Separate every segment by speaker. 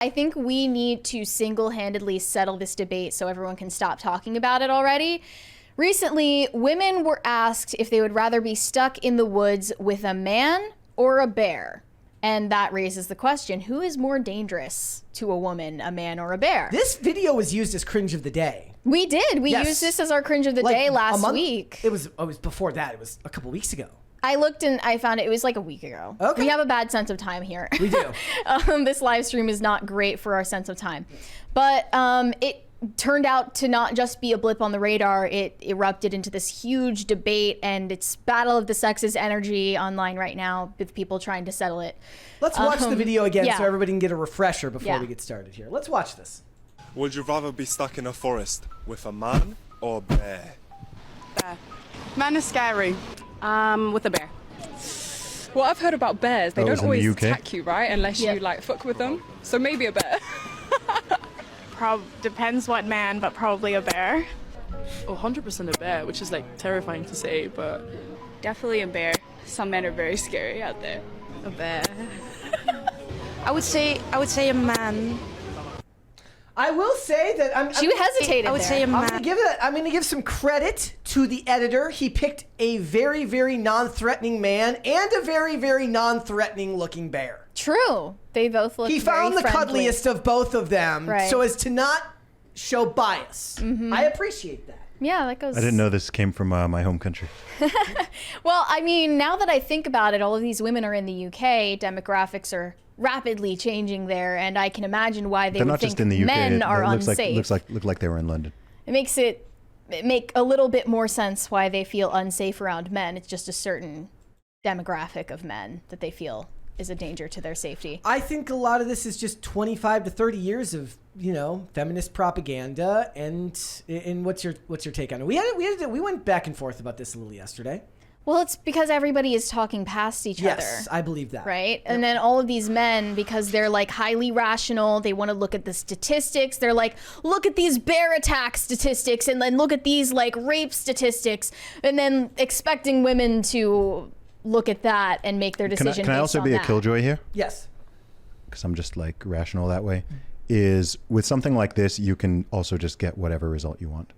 Speaker 1: I think we need to single-handedly settle this debate so everyone can stop talking about it already. Recently, women were asked if they would rather be stuck in the woods with a man or a bear. And that raises the question, who is more dangerous to a woman, a man or a bear?
Speaker 2: This video was used as cringe of the day.
Speaker 1: We did. We
Speaker 2: Yes.
Speaker 1: used this as our cringe of the
Speaker 2: Like,
Speaker 1: day
Speaker 2: a
Speaker 1: last
Speaker 2: month-
Speaker 1: week.
Speaker 2: It was before that. It was a couple weeks ago.
Speaker 1: I looked and I found it was like a week ago.
Speaker 2: Okay.
Speaker 1: We have a bad sense of time here.
Speaker 2: We do.
Speaker 1: This live stream is not great for our sense of time. But it turned out to not just be a blip on the radar. It erupted into this huge debate, and it's battle of the sexes energy online right now with people trying to settle it.
Speaker 2: Let's watch the video again
Speaker 1: yeah.
Speaker 2: so everybody can get a refresher before
Speaker 1: Yeah.
Speaker 2: we get started here. Let's watch this.
Speaker 3: Would you rather be stuck in a forest with a man or a bear?
Speaker 4: Bear. Man is scary.
Speaker 5: With a bear.
Speaker 6: Well, I've heard about bears. They
Speaker 7: Oh, it was
Speaker 6: don't
Speaker 7: in the
Speaker 6: always
Speaker 7: UK?
Speaker 6: attack you, right? Unless
Speaker 1: Yeah.
Speaker 6: you like fuck with them. So maybe a bear.
Speaker 4: Depends what man, but probably a bear.
Speaker 5: Oh, 100% a bear, which is like terrifying to say, but
Speaker 8: Definitely a bear. Some men are very scary out there.
Speaker 5: a bear.
Speaker 9: I would say a man.
Speaker 2: I will say that
Speaker 1: She hesitated
Speaker 9: I would
Speaker 1: there.
Speaker 9: say a
Speaker 2: I'm
Speaker 9: man.
Speaker 2: gonna give some credit to the editor. He picked a very, very non-threatening man and a very, very non-threatening looking bear.
Speaker 1: True. They both look
Speaker 2: He
Speaker 1: very
Speaker 2: found the
Speaker 1: friendly.
Speaker 2: cuddliest of both of them,
Speaker 1: Right.
Speaker 2: so as to not show bias. I appreciate that.
Speaker 1: Yeah, that goes.
Speaker 7: I didn't know this came from my home country.
Speaker 1: Well, I mean, now that I think about it, all of these women are in the UK. Demographics are rapidly changing there, and I can imagine why they
Speaker 7: They're
Speaker 1: would
Speaker 7: not
Speaker 1: think
Speaker 7: just in the UK.
Speaker 1: men are
Speaker 7: looks
Speaker 1: unsafe.
Speaker 7: look like they were in London.
Speaker 1: It makes it make a little bit more sense why they feel unsafe around men. It's just a certain demographic of men that they feel is a danger to their safety.
Speaker 2: I think a lot of this is just 25 to 30 years of, feminist propaganda. And what's your take on it? We went back and forth about this a little yesterday.
Speaker 1: Well, it's because everybody is talking past each
Speaker 2: Yes,
Speaker 1: other.
Speaker 2: I believe that.
Speaker 1: Right? And then all of these men, because they're like highly rational, they want to look at the statistics. They're like, look at these bear attack statistics and then look at these like rape statistics, and then expecting women to look at that and make their decision.
Speaker 7: Can I also be a killjoy here?
Speaker 2: Yes.
Speaker 7: Because I'm just like rational that way. Is with something like this, you can also just get whatever result you want.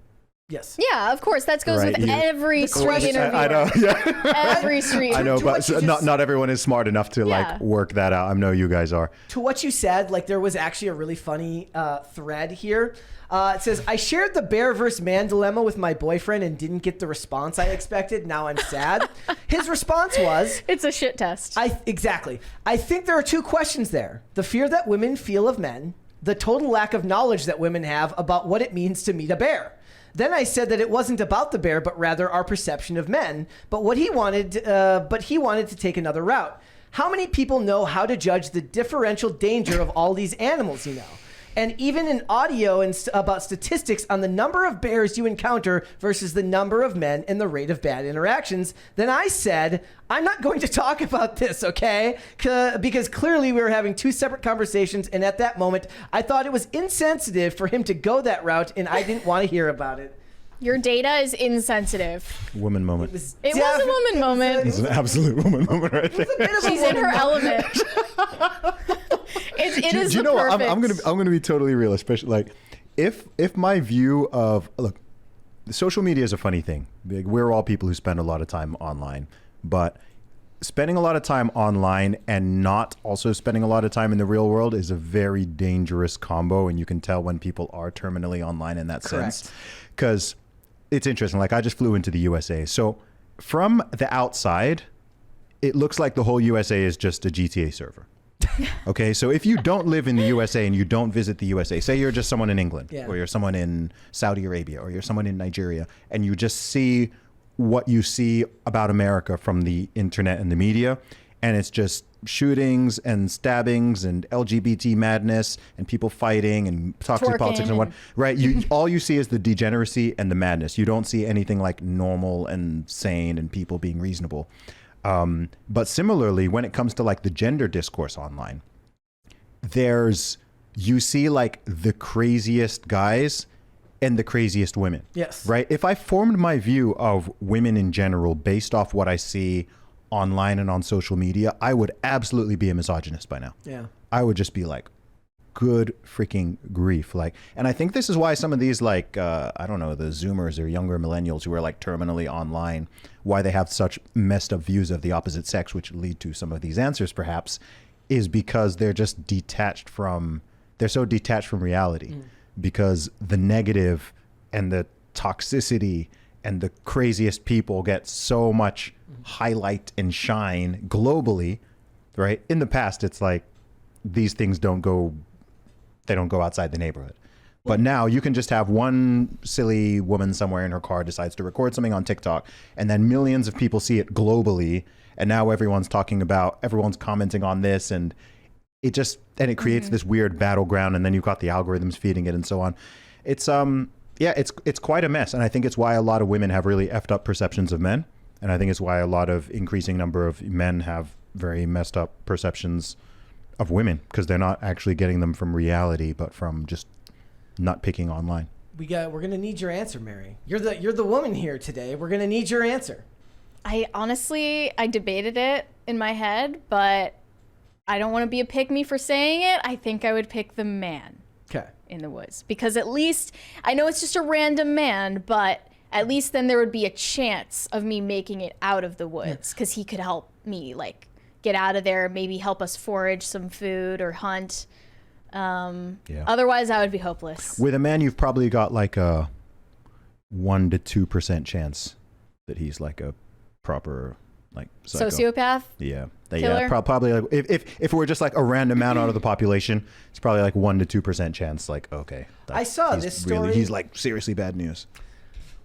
Speaker 2: Yes.
Speaker 1: Yeah, of course. That goes
Speaker 7: Right,
Speaker 1: with every street interview.
Speaker 7: I know. Yeah.
Speaker 1: Every street.
Speaker 7: I know,
Speaker 2: To
Speaker 7: but
Speaker 2: what you just-
Speaker 7: not everyone is smart enough to
Speaker 1: Yeah.
Speaker 7: like work that out. I know you guys are.
Speaker 2: To what you said, like there was actually a really funny thread here. It says, I shared the bear versus man dilemma with my boyfriend and didn't get the response I expected. Now I'm sad. His response was,
Speaker 1: It's a shit test.
Speaker 2: exactly. I think there are two questions there. The fear that women feel of men, the total lack of knowledge that women have about what it means to meet a bear. Then I said that it wasn't about the bear, but rather our perception of men. But he wanted to take another route. How many people know how to judge the differential danger of all these animals, And even in audio and about statistics on the number of bears you encounter versus the number of men and the rate of bad interactions, then I said, I'm not going to talk about this, okay? Because clearly we were having two separate conversations, and at that moment, I thought it was insensitive for him to go that route, and I didn't want to hear about it.
Speaker 1: Your data is insensitive.
Speaker 7: Woman moment.
Speaker 1: It was a woman moment.
Speaker 7: It's an absolute woman moment right there.
Speaker 1: She's in her element. It is
Speaker 7: Do you
Speaker 1: the
Speaker 7: know what?
Speaker 1: perfect.
Speaker 7: I'm gonna be totally real, especially like if my view of social media is a funny thing. We're all people who spend a lot of time online, but spending a lot of time online and not also spending a lot of time in the real world is a very dangerous combo, and you can tell when people are terminally online in that sense. Because it's interesting. Like I just flew into the USA, so from the outside, it looks like the whole USA is just a GTA server. Okay, so if you don't live in the USA and you don't visit the USA, say you're just someone in England, or you're someone in Saudi Arabia, or you're someone in Nigeria, and you just see what you see about America from the internet and the media, and it's just shootings and stabbings and LGBT madness and people fighting and toxic
Speaker 1: Twerking
Speaker 7: politics and what, right? All you see is the degeneracy and the madness. You don't see anything like normal and sane and people being reasonable. But similarly, when it comes to like the gender discourse online, you see like the craziest guys and the craziest women.
Speaker 2: Yes.
Speaker 7: Right? If I formed my view of women in general based off what I see online and on social media, I would absolutely be a misogynist by now.
Speaker 2: Yeah.
Speaker 7: I would just be like, good freaking grief. Like, and I think this is why some of these, like, I don't know, the Zoomers or younger millennials who are like terminally online, why they have such messed up views of the opposite sex, which lead to some of these answers perhaps, is because they're just they're so detached from reality, because the negative and the toxicity and the craziest people get so much highlight and shine globally, right? In the past, it's like these things don't go outside the neighborhood. But now you can just have one silly woman somewhere in her car decides to record something on TikTok, and then millions of people see it globally, and now everyone's commenting on this, and it creates this weird battleground, and then you've got the algorithms feeding it and so on. It's it's quite a mess, and I think it's why a lot of women have really effed up perceptions of men, and I think it's why a lot of increasing number of men have very messed up perceptions of women, because they're not actually getting them from reality, but from just not picking online.
Speaker 2: We're gonna need your answer, Mary. You're the woman here today. We're gonna need your answer.
Speaker 1: I debated it in my head, but I don't want to be a pick-me for saying it. I think I would pick the man.
Speaker 2: Okay.
Speaker 1: In the woods, because at least I know it's just a random man, but at least then there would be a chance of me making it out of the woods, because he could help me like get out of there, maybe help us forage some food or hunt. Otherwise I would be hopeless.
Speaker 7: With a man, you've probably got like a 1 to 2% chance that he's like a proper like psycho.
Speaker 1: Sociopath.
Speaker 7: Yeah.
Speaker 1: Killer?
Speaker 7: Yeah, probably like if we're just like a random amount out of the population, it's probably like 1 to 2% chance. Like, okay,
Speaker 2: I saw this story.
Speaker 7: He's like seriously bad news.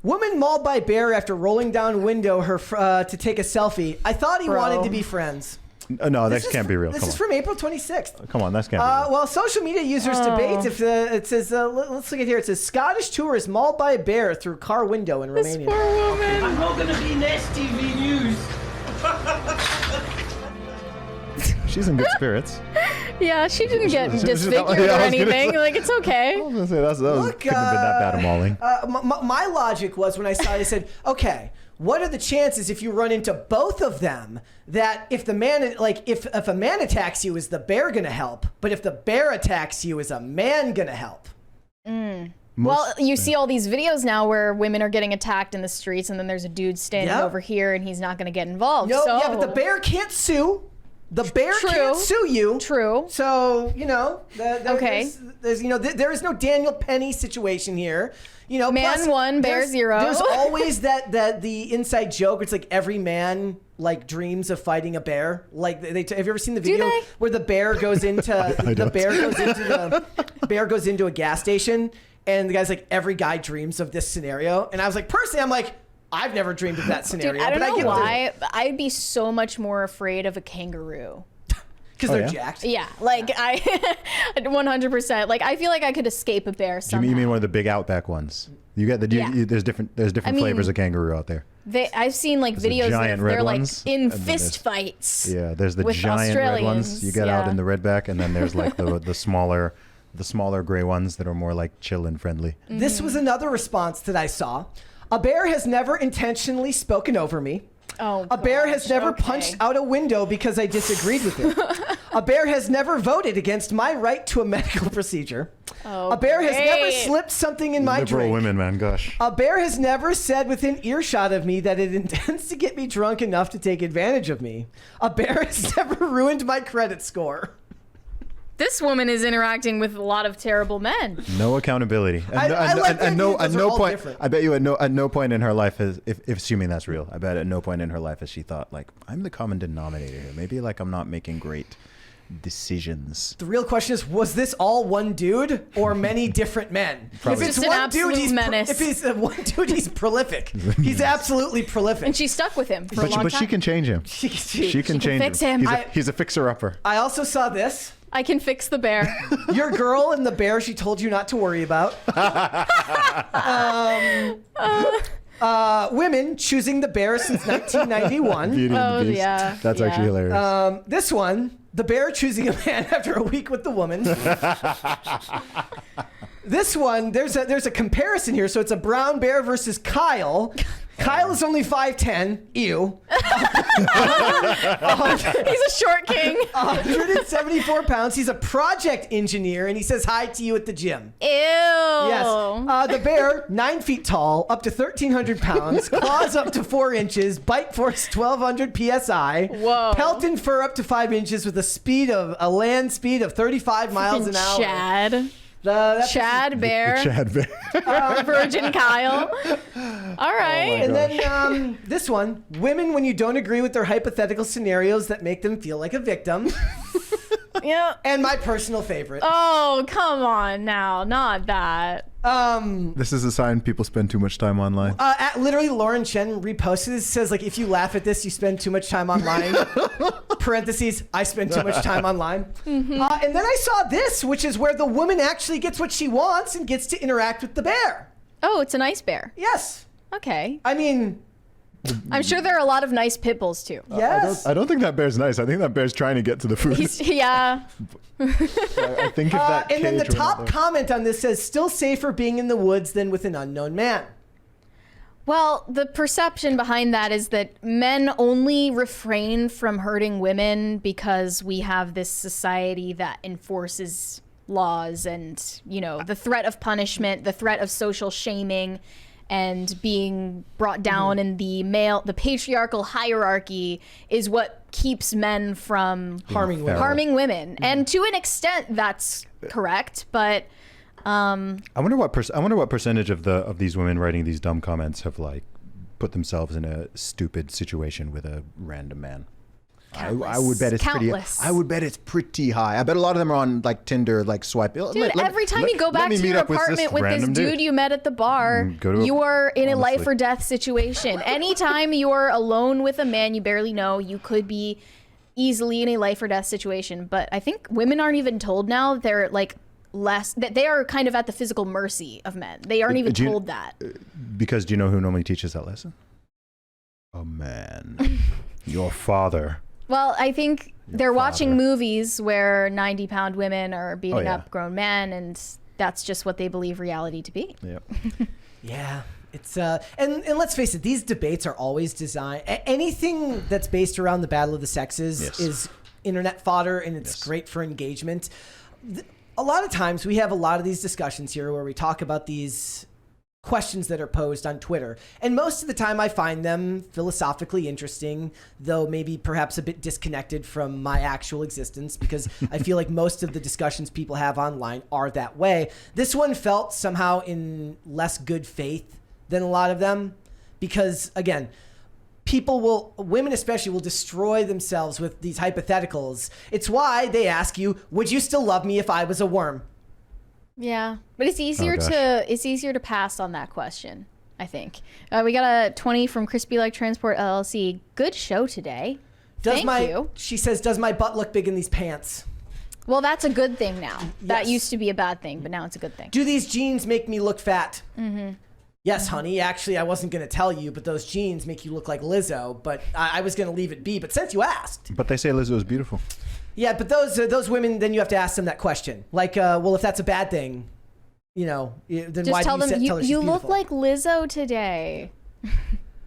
Speaker 2: Woman mauled by bear after rolling down window to take a selfie. I thought he wanted to be friends.
Speaker 7: No, that can't be real.
Speaker 2: This is from April 26th.
Speaker 7: Come on, that can't be real.
Speaker 2: Well, social media users debate if it says, let's look at here. It says Scottish tourist mauled by a bear through car window in Romania.
Speaker 1: This poor woman.
Speaker 10: I'm not going to be in this TV news.
Speaker 7: She's in good spirits.
Speaker 1: Yeah, she didn't get disfigured or anything. Like, it's okay.
Speaker 7: I was gonna say couldn't have been that bad a mauling.
Speaker 2: My logic was when I saw it, I said, okay, what are the chances if you run into both of them that if the man, like if a man attacks you, is the bear gonna help? But if the bear attacks you, is a man gonna help?
Speaker 1: Well, you see all these videos now where women are getting attacked in the streets, and then there's a dude standing over here, and he's not going to get involved.
Speaker 2: No, yeah, but the bear can't sue. The bear can't sue you.
Speaker 1: True.
Speaker 2: So, there's there is no Daniel Penny situation here. Man
Speaker 1: plus, 1, bear 0.
Speaker 2: There's always that the inside joke. It's like every man like dreams of fighting a bear. Like have you ever seen the video where the bear goes into bear goes into a gas station, and the guy's like, every guy dreams of this scenario. And I was like, personally, I'm like, I've never dreamed of that scenario.
Speaker 1: Dude, I don't know why. I'd be so much more afraid of a kangaroo.
Speaker 2: Because they're jacked?
Speaker 1: Yeah, like I 100%. Like, I feel like I could escape a bear somehow.
Speaker 7: You mean one of the big Outback ones? You get there's different flavors of kangaroo out there.
Speaker 1: I've seen like videos that they're like in fist fights.
Speaker 7: Yeah, there's the giant red ones you get out in the redback, and then there's like the smaller gray ones that are more like chill and friendly.
Speaker 2: Mm-hmm. This was another response that I saw. A bear has never intentionally spoken over me.
Speaker 1: Oh,
Speaker 2: a bear has never punched out a window because I disagreed with it. A bear has never voted against my right to a medical procedure.
Speaker 1: Oh,
Speaker 2: a bear has never slipped something in my
Speaker 7: Liberal
Speaker 2: drink.
Speaker 7: women, man, gosh.
Speaker 2: A bear has never said within earshot of me that it intends to get me drunk enough to take advantage of me. A bear has never ruined my credit score.
Speaker 1: This woman is interacting with a lot of terrible men.
Speaker 7: No accountability. At no point. I bet you at no point in her life has, if assuming that's real, I bet at no point in her life has she thought like, I'm the common denominator here. Maybe like I'm not making great decisions.
Speaker 2: The real question is, was this all one dude or many different men?
Speaker 1: Probably. If it's one dude, he's menace.
Speaker 2: If he's one dude, he's prolific. He's absolutely prolific.
Speaker 1: And she stuck with him for a long time.
Speaker 7: But she can change him. She can change
Speaker 1: fix him.
Speaker 7: He's a fixer-upper.
Speaker 2: I also saw this.
Speaker 1: I can fix the bear.
Speaker 2: Your girl and the bear she told you not to worry about. Women choosing the bear since 1991.
Speaker 7: Beauty and the Beast.
Speaker 1: Yeah.
Speaker 7: That's actually hilarious.
Speaker 2: This one, the bear choosing a man after a week with the woman. This one, there's a comparison here. So it's a brown bear versus Kyle. Kyle is only 5'10". Ew.
Speaker 1: He's a short king.
Speaker 2: 174 pounds. He's a project engineer, and he says hi to you at the gym.
Speaker 1: Ew.
Speaker 2: Yes. The bear, 9 feet tall, up to 1,300 pounds, claws up to 4 inches, bite force 1,200 psi.
Speaker 1: Whoa.
Speaker 2: Pelt and fur up to 5 inches with a land speed of 35 miles an hour.
Speaker 1: Chad. Chad Bear.
Speaker 7: Chad Bear.
Speaker 1: Virgin Kyle. All right.
Speaker 2: And then this one, women when you don't agree with their hypothetical scenarios that make them feel like a victim.
Speaker 1: Yeah.
Speaker 2: And my personal favorite.
Speaker 1: Oh, come on now. Not that.
Speaker 7: This is a sign people spend too much time online.
Speaker 2: Literally, Lauren Chen reposted this. Says, like, if you laugh at this, you spend too much time online. Parentheses, I spend too much time online. And then I saw this, which is where the woman actually gets what she wants and gets to interact with the bear.
Speaker 1: Oh, it's a nice bear.
Speaker 2: Yes.
Speaker 1: Okay.
Speaker 2: I mean,
Speaker 1: I'm sure there are a lot of nice pit bulls too.
Speaker 2: yes.
Speaker 7: I don't think that bear's nice. I think that bear's trying to get to the food.
Speaker 1: Yeah.
Speaker 7: I think if that
Speaker 2: And then the
Speaker 7: cage were not
Speaker 2: top
Speaker 7: there-
Speaker 2: comment on this says, still safer being in the woods than with an unknown man.
Speaker 1: Well, the perception behind that is that men only refrain from hurting women because we have this society that enforces laws and, you know, the threat of punishment, the threat of social shaming, and being brought down in the patriarchal hierarchy is what keeps men from
Speaker 2: Harming women.
Speaker 1: harming women. And to an extent, that's correct, but
Speaker 7: I wonder what percentage of these women writing these dumb comments have like put themselves in a stupid situation with a random man. I would bet it's
Speaker 1: Countless.
Speaker 7: pretty. I would bet it's pretty high. I bet a lot of them are on like Tinder, like swipe.
Speaker 1: Dude, every time you go back to your apartment with this dude you met at the bar, you are in a life or death situation. Anytime you're alone with a man you barely know, you could be easily in a life or death situation. But I think women aren't even told now. They're like that they are kind of at the physical mercy of men. They aren't even told that.
Speaker 7: Because do you know who normally teaches that lesson? A man. Your father.
Speaker 1: Well, I think they're watching movies where 90-pound women are beating up grown men, and that's just what they believe reality to be.
Speaker 7: Yep.
Speaker 2: Yeah. It's and let's face it, these debates are always designed. Anything that's based around the battle of the sexes is internet fodder, and it's great for engagement. A lot of times we have a lot of these discussions here where we talk about these questions that are posed on Twitter. And most of the time I find them philosophically interesting, though maybe perhaps a bit disconnected from my actual existence, because I feel like most of the discussions people have online are that way. This one felt somehow in less good faith than a lot of them, because again, women especially will destroy themselves with these hypotheticals. It's why they ask you, would you still love me if I was a worm?
Speaker 1: Yeah, but it's easier to pass on that question, I think. We got a 20 from Crispy Like Transport LLC. Good show today. Thank you.
Speaker 2: She says, does my butt look big in these pants?
Speaker 1: Well, that's a good thing now. That
Speaker 2: Yes.
Speaker 1: used to be a bad thing, but now it's a good thing.
Speaker 2: Do these jeans make me look fat? Yes, honey. Actually, I wasn't going to tell you, but those jeans make you look like Lizzo, but I was going to leave it be. But since you asked.
Speaker 7: But they say Lizzo is beautiful.
Speaker 2: Yeah, but those women, then you have to ask them that question. Like, well, if that's a bad thing, you know, then
Speaker 1: Just
Speaker 2: why
Speaker 1: tell
Speaker 2: do you
Speaker 1: them
Speaker 2: tell her she's
Speaker 1: you look
Speaker 2: beautiful?
Speaker 1: like Lizzo today.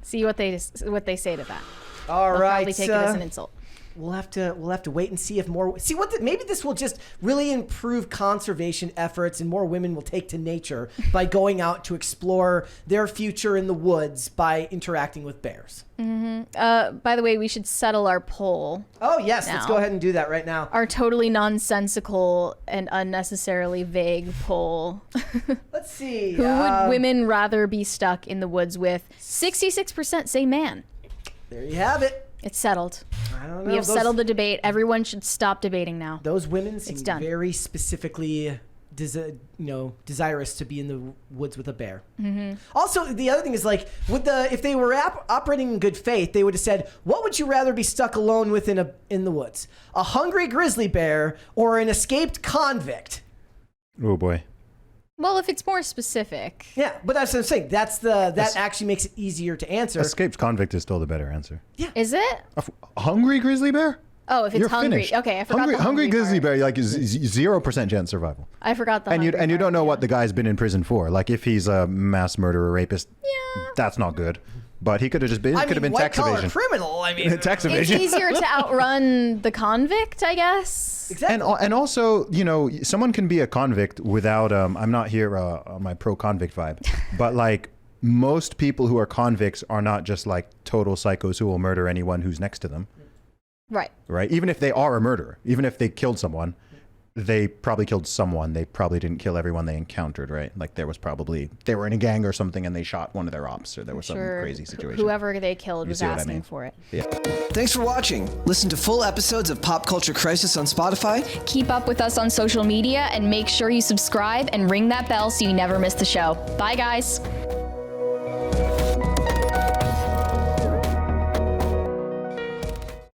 Speaker 1: See what they say to that.
Speaker 2: All
Speaker 1: They'll
Speaker 2: right.
Speaker 1: probably take it as an insult.
Speaker 2: We'll have to wait and see if maybe this will just really improve conservation efforts and more women will take to nature by going out to explore their future in the woods by interacting with bears.
Speaker 1: By the way, we should settle our poll.
Speaker 2: Oh yes, let's go ahead and do that right now.
Speaker 1: Our totally nonsensical and unnecessarily vague poll.
Speaker 2: Let's see.
Speaker 1: Who would women rather be stuck in the woods with? 66% say man.
Speaker 2: There you have it.
Speaker 1: It's settled.
Speaker 2: I don't know.
Speaker 1: We have settled the debate. Everyone should stop debating now.
Speaker 2: Those women seem
Speaker 1: done.
Speaker 2: very specifically desirous to be in the woods with a bear. Also, the other thing is like, if they were operating in good faith, they would have said, "What would you rather be stuck alone with in the woods? A hungry grizzly bear or an escaped convict?"
Speaker 7: Oh boy.
Speaker 1: Well, if it's more specific.
Speaker 2: Yeah, but that's what I'm saying. That actually makes it easier to answer.
Speaker 7: Escaped convict is still the better answer.
Speaker 2: Yeah.
Speaker 1: Is it?
Speaker 7: A hungry grizzly bear?
Speaker 1: Oh, if it's
Speaker 7: You're
Speaker 1: hungry.
Speaker 7: finished.
Speaker 1: Okay, I forgot the
Speaker 7: hungry grizzly
Speaker 1: part.
Speaker 7: bear, like 0% chance survival.
Speaker 1: I forgot the
Speaker 7: And you
Speaker 1: hungry
Speaker 7: don't know
Speaker 1: part,
Speaker 7: what the guy's been in prison for. Like if he's a mass murderer, rapist, that's not good. But he could have just been. It could have been tax
Speaker 2: white-collar
Speaker 7: evasion.
Speaker 2: criminal. I mean,
Speaker 7: Tax
Speaker 1: It's
Speaker 7: evasion.
Speaker 1: easier to outrun the convict, I guess.
Speaker 2: exactly.
Speaker 7: And also, you know, someone can be a convict without. I'm not here on my pro-convict vibe, but like most people who are convicts are not just like total psychos who will murder anyone who's next to them.
Speaker 1: Right.
Speaker 7: Right. Even if they are a murderer, even if they killed someone, they probably killed someone. They probably didn't kill everyone they encountered. Right. Like there was probably they were in a gang or something and they shot one of their ops, or there was some crazy situation.
Speaker 1: Whoever they killed was
Speaker 7: see what I
Speaker 1: asking
Speaker 7: mean?
Speaker 1: for it.
Speaker 7: Yeah.
Speaker 2: Thanks for watching. Listen to full episodes of Pop Culture Crisis on Spotify.
Speaker 1: Keep up with us on social media and make sure you subscribe and ring that bell so you never miss the show. Bye, guys.